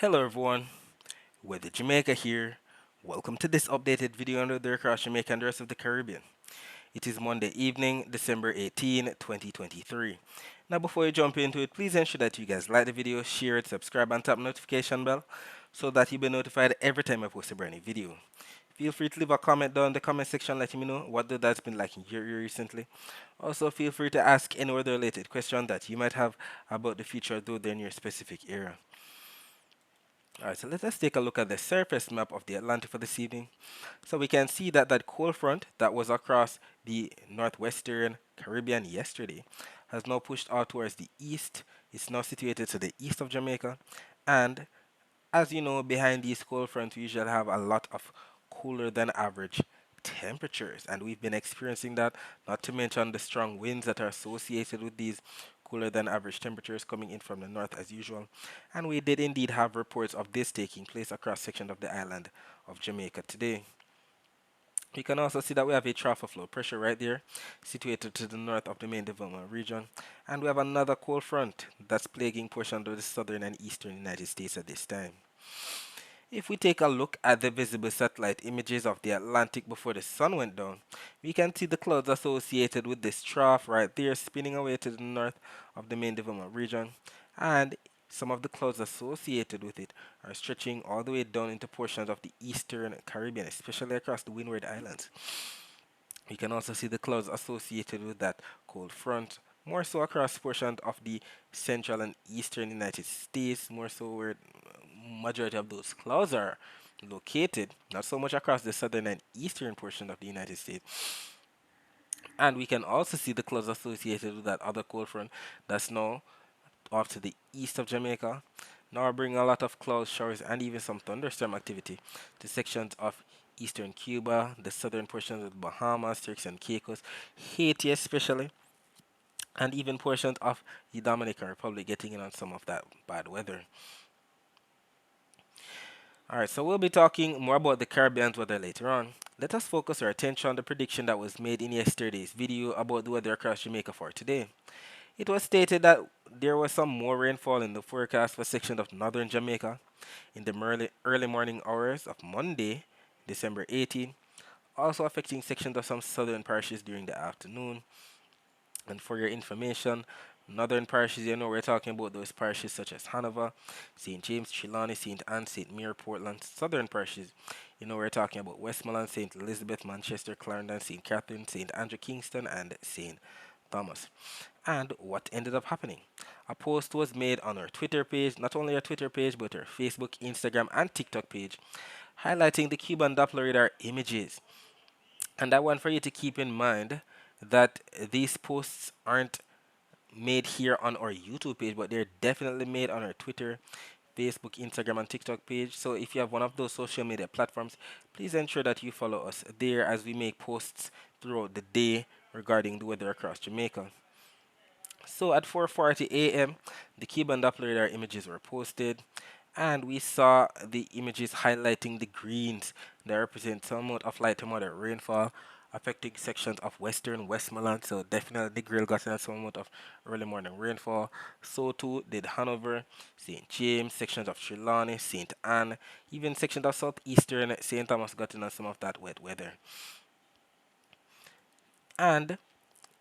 Hello everyone, Weather Jamaica here. Welcome to this updated video on the weather across Jamaica and the rest of the Caribbean. It is Monday evening, December 18, 2023. Now before you jump into it, please ensure that you guys like the video, share it, subscribe and tap the notification bell so that you'll be notified every time I post a brand new video. Feel free to leave a comment down in the comment section letting me know what that's been like in your area recently. Also feel free to ask any weather related question that you might have about the future though they're in your specific area. Alright, so let us take a look at the surface map of the Atlantic for this evening. So we can see that that cold front that was across the northwestern Caribbean yesterday has now pushed out towards the east. It's now situated to the east of Jamaica. And as you know, behind these cold fronts, we usually have a lot of cooler than average temperatures, and we've been experiencing that, not to mention the strong winds that are associated with these cooler than average temperatures coming in from the north as usual. And we did indeed have reports of this taking place across sections of the island of Jamaica today. You can also see that we have a trough of low pressure right there, situated to the north of the main development region. And we have another cold front that's plaguing portions of the southern and eastern United States at this time. If we take a look at the visible satellite images of the Atlantic before the sun went down, we can see the clouds associated with this trough right there spinning away to the north of the main development region. And some of the clouds associated with it are stretching all the way down into portions of the eastern Caribbean, especially across the Windward Islands. You can also see the clouds associated with that cold front, more so across portions of the central and eastern United States, more so where majority of those clouds are located, not so much across the southern and eastern portion of the United States. And we can also see the clouds associated with that other cold front that's now off to the east of Jamaica. Now bringing a lot of cloud showers and even some thunderstorm activity to sections of eastern Cuba, the southern portions of the Bahamas, Turks and Caicos, Haiti especially, and even portions of the Dominican Republic getting in on some of that bad weather. Alright, so we'll be talking more about the Caribbean weather later on. Let us focus our attention on the prediction that was made in yesterday's video about the weather across Jamaica for today. It was stated that there was some more rainfall in the forecast for sections of northern Jamaica in the early morning hours of Monday, December 18, also affecting sections of some southern parishes during the afternoon. And for your information, northern parishes, we're talking about those parishes such as Hanover, St. James, Trelawney, St. Anne, St. Mary, Portland. Southern parishes, we're talking about Westmoreland, St. Elizabeth, Manchester, Clarendon, St. Catherine, St. Andrew, Kingston, and St. Thomas. And what ended up happening? A post was made on our Twitter page, not only our Twitter page, but our Facebook, Instagram, and TikTok page, highlighting the Cuban Doppler radar images. And I want for you to keep in mind that these posts aren't made here on our YouTube page, but they're definitely made on our Twitter, Facebook, Instagram, and TikTok page. So if you have one of those social media platforms, please ensure that you follow us there as we make posts throughout the day regarding the weather across Jamaica. So at 4:40 a.m., the Cuban Doppler radar images were posted, and we saw the images highlighting the greens that represent some amount of light to moderate rainfall affecting sections of western Westmoreland. So definitely the grill got in some amount of early morning rainfall. So too did Hanover, St. James, sections of Trelawney, St. Anne, even sections of southeastern St. Thomas got in some of that wet weather. And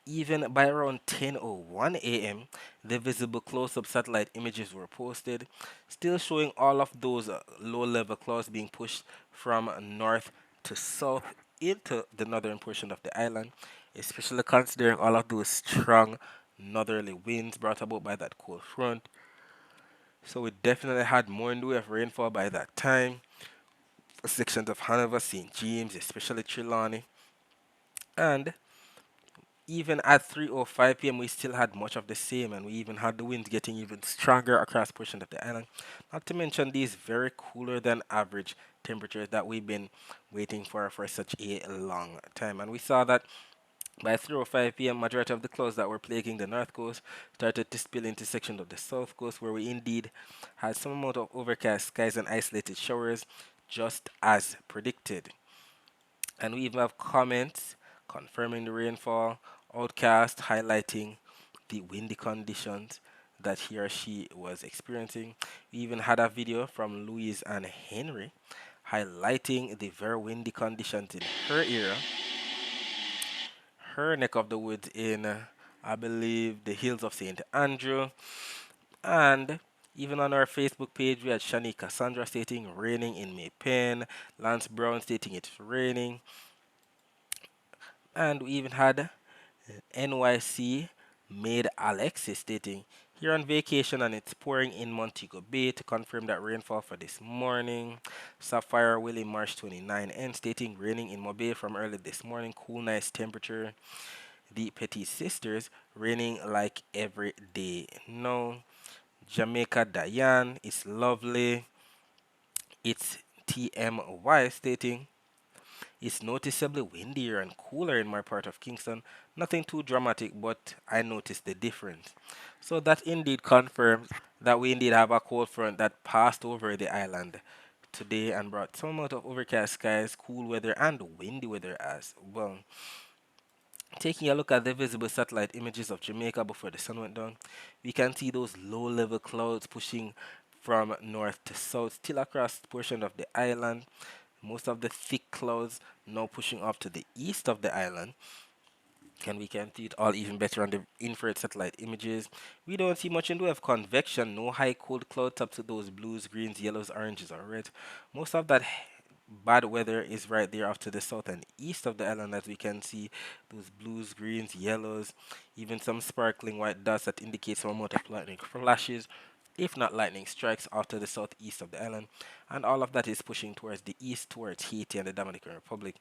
even by around 10:01 a.m., the visible close-up satellite images were posted, still showing all of those low-level clouds being pushed from north to south into the northern portion of the island, especially considering all of those strong northerly winds brought about by that cold front. So we definitely had more in the way of rainfall by that time for sections of Hanover, St. James, especially Trelawney, and even at 3:05 p.m., we still had much of the same, and we even had the winds getting even stronger across portions of the island. Not to mention these very cooler than average temperatures that we've been waiting for such a long time. And we saw that by 3:05 p.m., majority of the clouds that were plaguing the north coast started to spill into sections of the south coast, where we indeed had some amount of overcast skies and isolated showers, just as predicted. And we even have comments confirming the rainfall, outcast highlighting the windy conditions, that he or she was experiencing. We even had a video from Louise and Henry highlighting the very windy conditions in her area, her neck of the woods in, I believe, the hills of St. Andrew. And even on our Facebook page, we had Shani Cassandra stating raining in May Pen, Lance Brown stating it's raining, and we even had NYC made Alexis stating here on vacation and it's pouring in Montego Bay to confirm that rainfall for this morning. Sapphire Willie March 29 and stating raining in Mobile from early this morning, cool nice temperature. The Petit Sisters raining like every day. No. Jamaica Diane is lovely. It's TMY stating it's noticeably windier and cooler in my part of Kingston. Nothing too dramatic, but I noticed the difference. So that indeed confirms that we indeed have a cold front that passed over the island today and brought some amount of overcast skies, cool weather, and windy weather as well. Taking a look at the visible satellite images of Jamaica before the sun went down, we can see those low level clouds pushing from north to south, still across portion of the island. Most of the thick clouds now pushing up to the east of the island. And we can see it all even better on the infrared satellite images. We don't see much in the way of convection, no high cold cloud tops to those blues, greens, yellows, oranges, or red. Most of that bad weather is right there off to the south and east of the island, as we can see those blues, greens, yellows, even some sparkling white dots that indicate some amount of lightning flashes, if not lightning strikes, off to the southeast of the island. And all of that is pushing towards the east, towards Haiti and the Dominican Republic.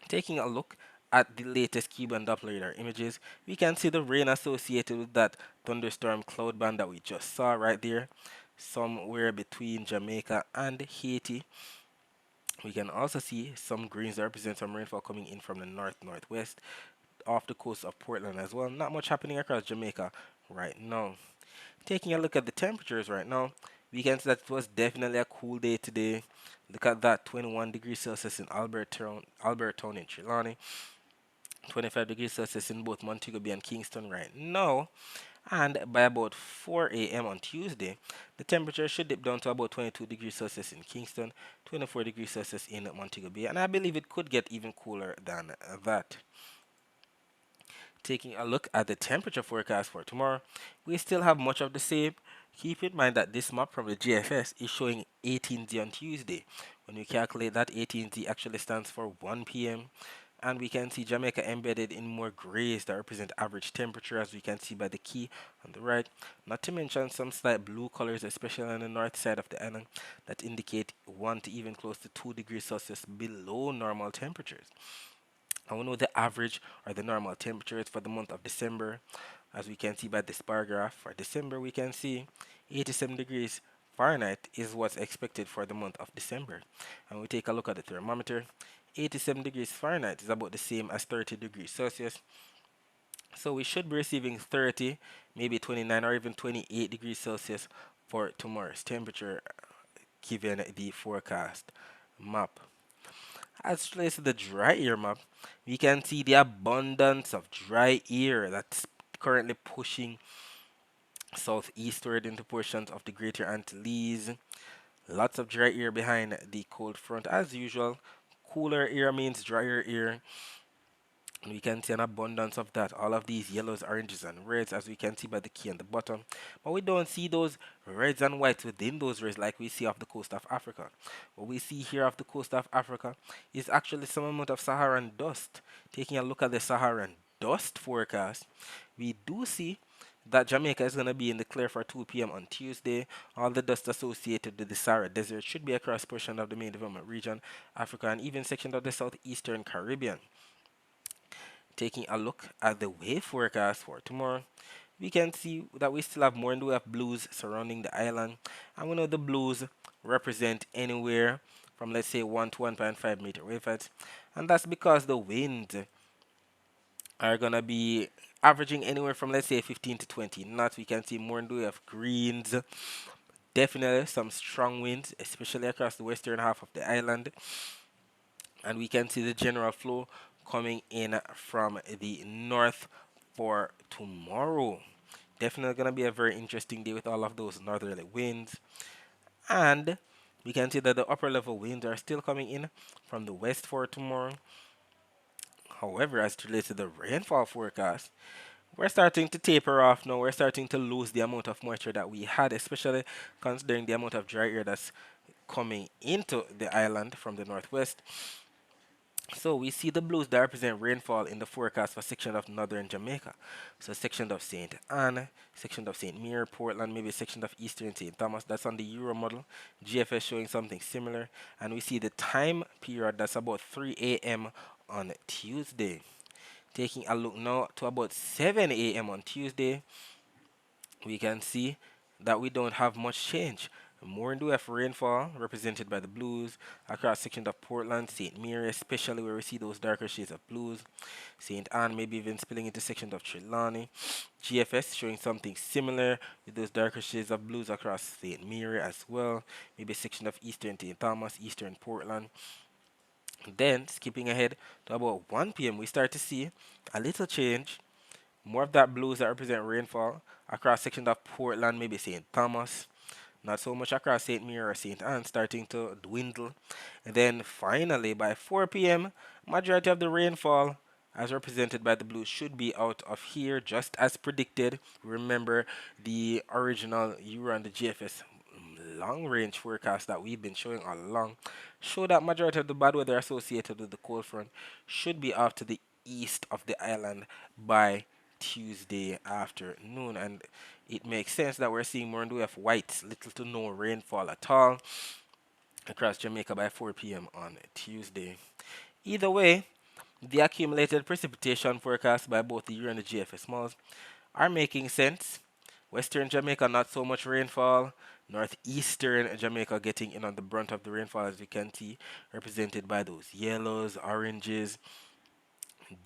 Taking a look at the latest Cuban Doppler radar images, we can see the rain associated with that thunderstorm cloud band that we just saw right there, somewhere between Jamaica and Haiti. We can also see some greens that represent some rainfall coming in from the northwest off the coast of Portland as well. Not much happening across Jamaica right now. Taking a look at the temperatures right now, we can see that it was definitely a cool day today. Look at that, 21 degrees Celsius in Albertown in Trelawney, 25 degrees Celsius in both Montego Bay and Kingston right now. And by about 4 a.m. on Tuesday, the temperature should dip down to about 22 degrees Celsius in Kingston, 24 degrees Celsius in Montego Bay, and I believe it could get even cooler than that. Taking a look at the temperature forecast for tomorrow, we still have much of the same. Keep in mind that this map from the GFS is showing 18Z on Tuesday. When we calculate that, 18Z actually stands for 1 p.m. And we can see Jamaica embedded in more grays that represent average temperature, as we can see by the key on the right. Not to mention some slight blue colors, especially on the north side of the island, that indicate 1 to even close to 2 degrees Celsius below normal temperatures. And we know the average or the normal temperatures for the month of December. As we can see by this bar graph, for December we can see 87 degrees Fahrenheit is what's expected for the month of December. And we take a look at the thermometer. 87 degrees Fahrenheit is about the same as 30 degrees Celsius. So we should be receiving 30, maybe 29 or even 28 degrees Celsius for tomorrow's temperature given the forecast map. As relates to the dry air map, we can see the abundance of dry air that's currently pushing southeastward into portions of the Greater Antilles. Lots of dry air behind the cold front as usual. Cooler air means drier air. And we can see an abundance of that. All of these yellows, oranges, and reds, as we can see by the key on the bottom. But we don't see those reds and whites within those reds like we see off the coast of Africa. What we see here off the coast of Africa is actually some amount of Saharan dust. Taking a look at the Saharan dust forecast, we do see that Jamaica is going to be in the clear for 2 p.m. on Tuesday. All the dust associated with the Sahara Desert should be across portion of the main development region, Africa, and even section of the southeastern Caribbean. Taking a look at the wave forecast for tomorrow, we can see that we still have more in the way of blues surrounding the island. And we know the blues represent anywhere from, let's say, 1 to 1.5 meter wave heights. And that's because the winds are going to be averaging anywhere from, let's say, 15 to 20 knots. We can see more in the way of greens. Definitely some strong winds, especially across the western half of the island. And we can see the general flow coming in from the north for tomorrow. definitely gonna be a very interesting day with all of those northerly winds. And we can see that the upper level winds are still coming in from the west for tomorrow. However, as it relates to the rainfall forecast, we're starting to taper off now. We're starting to lose the amount of moisture that we had, especially considering the amount of dry air that's coming into the island from the northwest. So we see the blues that represent rainfall in the forecast for section of northern Jamaica. So section of St. Anne, section of St. Mary, Portland, maybe section of eastern St. Thomas. That's on the Euro model. GFS showing something similar. And we see the time period that's about 3 a.m. on Tuesday. Taking a look now to about 7 a.m. on Tuesday, we can see that we don't have much change. More in the way of rainfall, represented by the blues, across sections of Portland, St. Mary, especially where we see those darker shades of blues. St. Anne, maybe even spilling into sections of Trelawney. GFS showing something similar with those darker shades of blues across St. Mary as well. Maybe a section of Eastern St. Thomas, Eastern Portland. Then, skipping ahead to about 1 p.m., we start to see a little change. More of that blues that represent rainfall across sections of Portland, maybe St. Thomas. Not so much across St. Mary or St. Anne, starting to dwindle. And then finally, by 4 p.m., majority of the rainfall, as represented by the blue, should be out of here, just as predicted. Remember the original Euro and the GFS long range forecast that we've been showing all along show that majority of the bad weather associated with the cold front should be off to the east of the island by Tuesday afternoon, and it makes sense that we're seeing more in the way of white, little to no rainfall at all across Jamaica by 4 p.m. on Tuesday. Either way, the accumulated precipitation forecast by both the Euro and the GFS models are making sense. Western Jamaica, not so much rainfall. Northeastern Jamaica getting in on the brunt of the rainfall, as you can see, represented by those yellows, oranges.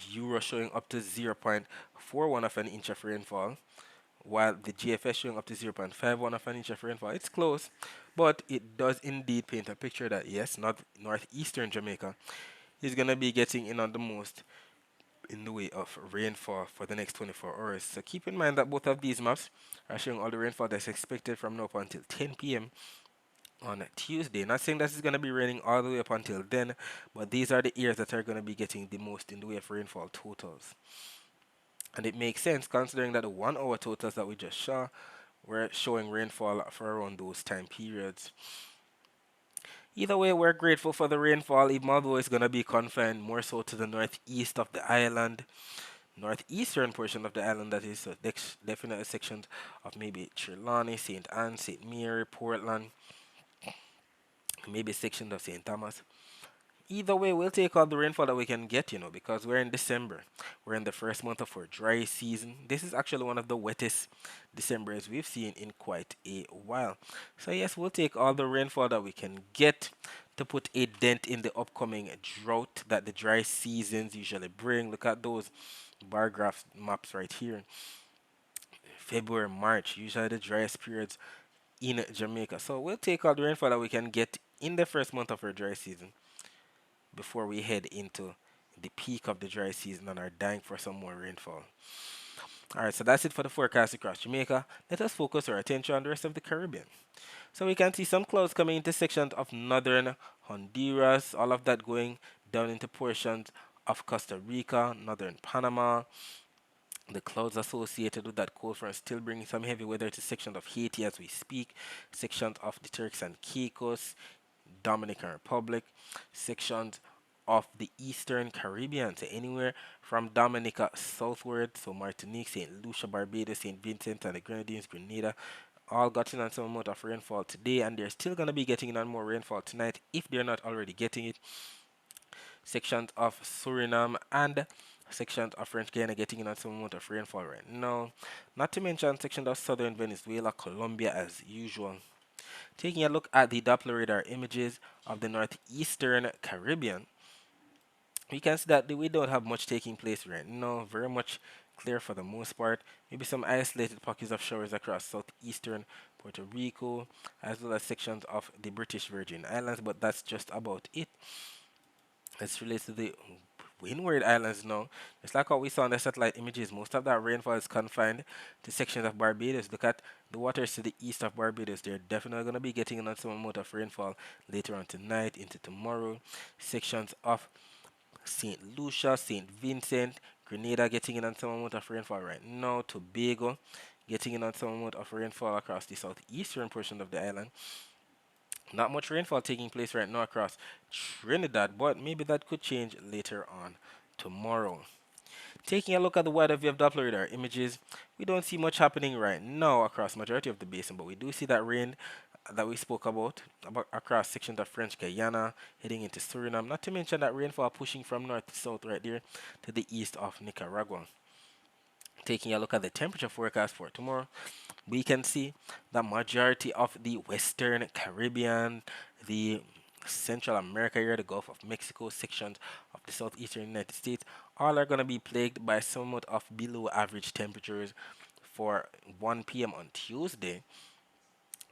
Euro showing up to 0.41 of an inch of rainfall, while the GFS showing up to 0.51 of an inch of rainfall. It's close, but it does indeed paint a picture that yes, northeastern Jamaica is going to be getting in on the most in the way of rainfall for the next 24 hours. So keep in mind that both of these maps are showing all the rainfall that's expected from now up until 10 p.m. on Tuesday. Not saying that it's going to be raining all the way up until then, but these are the areas that are going to be getting the most in the way of rainfall totals. And it makes sense considering that the 1 hour totals that we just saw were showing rainfall for around those time periods. Either way, we're grateful for the rainfall, even although it's going to be confined more so to the northeast of the island, northeastern portion of the island, that is, so definitely sections of maybe Trelawney, St. Anne, St. Mary, Portland, maybe sections of St. Thomas. Either way, we'll take all the rainfall that we can get, because we're in December. We're in the first month of our dry season. This is actually one of the wettest Decembers we've seen in quite a while. So yes, we'll take all the rainfall that we can get to put a dent in the upcoming drought that the dry seasons usually bring. Look at those bar graph maps right here. February, March, usually the driest periods in Jamaica. So we'll take all the rainfall that we can get in the first month of our dry season before we head into the peak of the dry season and are dying for some more rainfall. Alright, so that's it for the forecast across Jamaica. Let us focus our attention on the rest of the Caribbean. So we can see some clouds coming into sections of northern Honduras, all of that going down into portions of Costa Rica, northern Panama. The clouds associated with that cold front still bringing some heavy weather to sections of Haiti as we speak, sections of the Turks and Caicos, Dominican Republic, sections of the Eastern Caribbean, so anywhere from Dominica southward, so Martinique, St. Lucia, Barbados, St. Vincent, and the Grenadines, Grenada, all gotten on some amount of rainfall today, and they're still going to be getting on more rainfall tonight if they're not already getting it. Sections of Suriname and sections of French Guiana getting in on some amount of rainfall right now. Not to mention sections of southern Venezuela, Colombia as usual. Taking a look at the Doppler radar images of the northeastern Caribbean, we can see that we don't have much taking place right now. Very much clear for the most part. Maybe some isolated pockets of showers across southeastern Puerto Rico, as well as sections of the British Virgin Islands, but that's just about it. As relates to the windward islands now. Just like how we saw in the satellite images, most of that rainfall is confined to sections of Barbados. Look at the waters to the east of Barbados. They're definitely going to be getting on some amount of rainfall later on tonight into tomorrow. Sections of St. Lucia, St. Vincent, Grenada getting in on some amount of rainfall right now. Tobago getting in on some amount of rainfall across the southeastern portion of the island. Not much rainfall taking place right now across Trinidad, but maybe that could change later on tomorrow. Taking a look at the weather via Doppler radar images, we don't see much happening right now across majority of the basin, but we do see that rain that we spoke about across sections of French Guyana, heading into Suriname, not to mention that rainfall pushing from north to south right there to the east of Nicaragua. Taking a look at the temperature forecast for tomorrow, we can see the majority of the Western Caribbean, the Central America area, the Gulf of Mexico, sections of the southeastern United States, all are going to be plagued by somewhat of below average temperatures for 1 p.m. on Tuesday,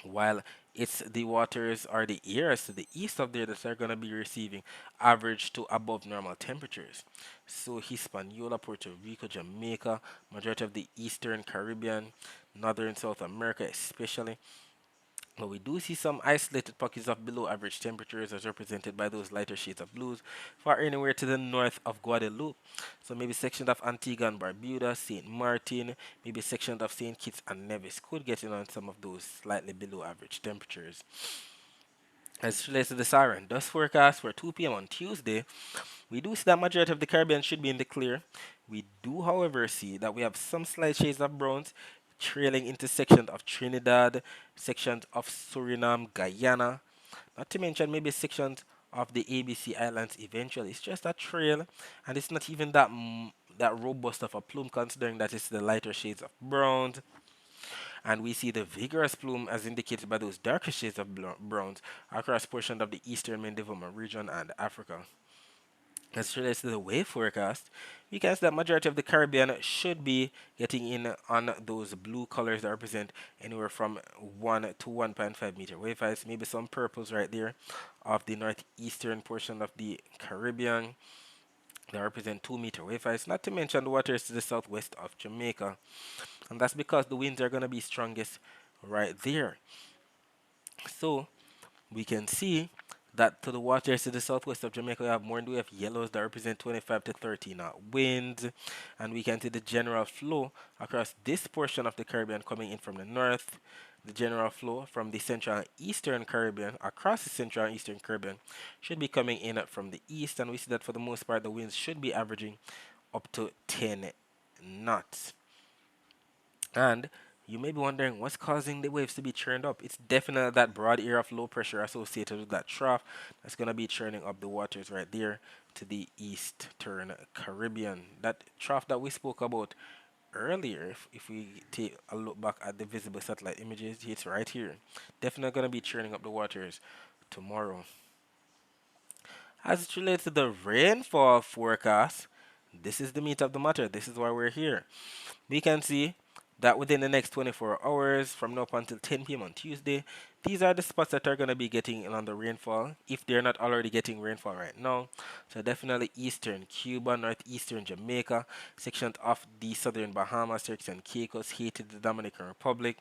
while it's the waters or the areas to the east of there that are going to be receiving average to above normal temperatures. So Hispaniola, Puerto Rico, Jamaica, majority of the eastern Caribbean, northern South America especially. But we do see some isolated pockets of below average temperatures as represented by those lighter shades of blues far anywhere to the north of Guadeloupe. So maybe sections of Antigua and Barbuda, St. Martin, maybe sections of St. Kitts and Nevis could get in on some of those slightly below average temperatures. As it relates to the siren dust forecast for 2 p.m. on Tuesday, we do see that majority of the Caribbean should be in the clear. We do, however, see that we have some slight shades of browns trailing into sections of Trinidad, sections of Suriname, Guyana, not to mention maybe sections of the ABC Islands eventually. It's just a trail, and it's not even that robust of a plume considering that it's the lighter shades of browns. And we see the vigorous plume as indicated by those darker shades of browns across portions of the eastern Mandeville region and Africa. As it relates to the wave forecast, we can see that majority of the Caribbean should be getting in on those blue colors that represent anywhere from 1 to 1.5 meter wave heights. Maybe some purples right there of the northeastern portion of the Caribbean that represent 2 meter wave heights. Not to mention the waters to the southwest of Jamaica, and that's because the winds are going to be strongest right there. So we can see that to the waters to the southwest of Jamaica, we have more, and we have yellows that represent 25 to 30 knot winds, and we can see the general flow across this portion of the Caribbean coming in from the north. The general flow from the central and eastern Caribbean across the central and eastern Caribbean should be coming in from the east, and we see that for the most part the winds should be averaging up to 10 knots. And you may be wondering what's causing the waves to be churned up. It's definitely that broad area of low pressure associated with that trough that's going to be churning up the waters right there to the eastern Caribbean. That trough that we spoke about earlier, if we take a look back at the visible satellite images, it's right here. Definitely going to be churning up the waters tomorrow. As it relates to the rainfall forecast, this is the meat of the matter. This is why we're here. We can see that within the next 24 hours from now up until 10 p.m. on Tuesday, these are the spots that are going to be getting in on the rainfall if they're not already getting rainfall right now. So definitely eastern Cuba, northeastern Jamaica, sections of the southern Bahamas, Turks and Caicos, Haiti, the Dominican Republic.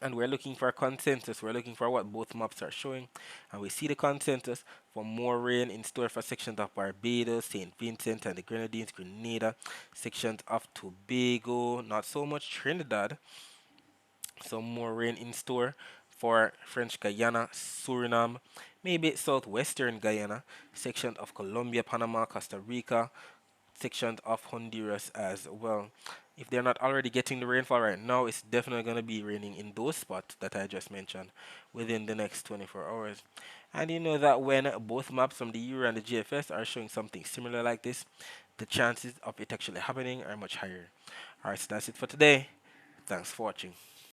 And we're looking for a consensus. We're looking for what both maps are showing. And we see the consensus for more rain in store for sections of Barbados, St. Vincent and the Grenadines, Grenada, sections of Tobago, not so much Trinidad. Some more rain in store for French Guyana, Suriname, maybe southwestern Guyana, sections of Colombia, Panama, Costa Rica, sections of Honduras as well. If they're not already getting the rainfall right now, it's definitely going to be raining in those spots that I just mentioned within the next 24 hours. And you know that when both maps from the Euro and the GFS are showing something similar like this, the chances of it actually happening are much higher. Alright, so that's it for today. Thanks for watching.